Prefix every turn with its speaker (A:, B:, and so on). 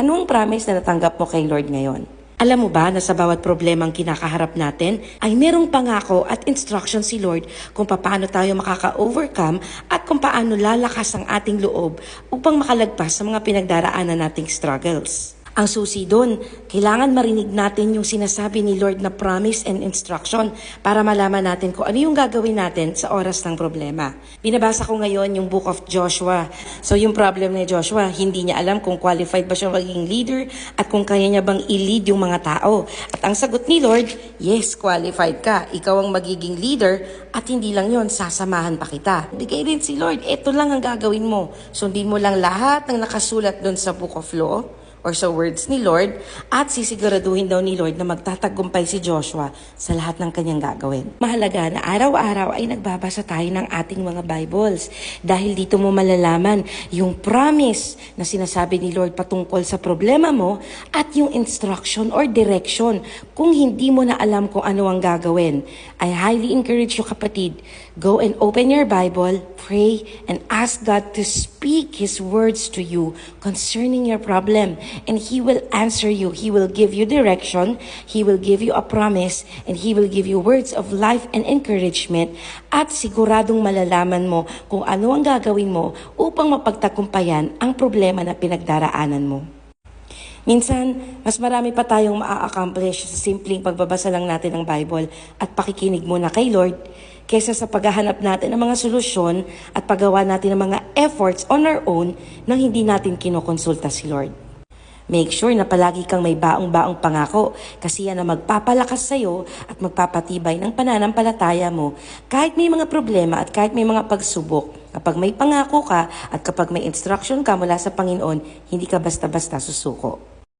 A: Ano ang promise na natanggap mo kay Lord ngayon? Alam mo ba na sa bawat problemang kinakaharap natin ay merong pangako at instruction si Lord kung paano tayo makaka-overcome at kung paano lalakas ang ating loob upang makalagpas sa mga pinagdaraanan nating struggles. Ang susi doon, kailangan marinig natin yung sinasabi ni Lord na promise and instruction para malaman natin kung ano yung gagawin natin sa oras ng problema. Binabasa ko ngayon yung Book of Joshua. So yung problem ni Joshua, hindi niya alam kung qualified ba siya maging leader at kung kaya niya bang i-lead yung mga tao. At ang sagot ni Lord, yes, qualified ka. Ikaw ang magiging leader at hindi lang yon, sasamahan pa kita. Bigay din si Lord, ito lang ang gagawin mo. Sundin mo lang lahat ng nakasulat doon sa Book of Law or sa words ni Lord at sisiguraduhin daw ni Lord na magtatagumpay si Joshua sa lahat ng kanyang gagawin. Mahalaga na araw-araw ay nagbabasa tayo ng ating mga Bibles dahil dito mo malalaman yung promise na sinasabi ni Lord patungkol sa problema mo at yung instruction or direction kung hindi mo na alam kung ano ang gagawin. I highly encourage you kapatid, go and open your Bible, pray, and ask God to speak His words to you concerning your problem. And He will answer you. He will give you direction. He will give you a promise. And He will give you words of life and encouragement. At siguradong malalaman mo kung ano ang gagawin mo upang mapagtagumpayan ang problema na pinagdaraanan mo. Minsan, mas marami pa tayong maa-accomplish sa simpleng pagbabasa lang natin ng Bible at pakikinig muna kay Lord kaysa sa paghahanap natin ng mga solusyon at paggawa natin ng mga efforts on our own nang hindi natin kinokonsulta si Lord. Make sure na palagi kang may baong-baong pangako kasi yan ang magpapalakas sa'yo at magpapatibay ng pananampalataya mo kahit may mga problema at kahit may mga pagsubok. Kapag may pangako ka at kapag may instruction ka mula sa Panginoon, hindi ka basta-basta susuko.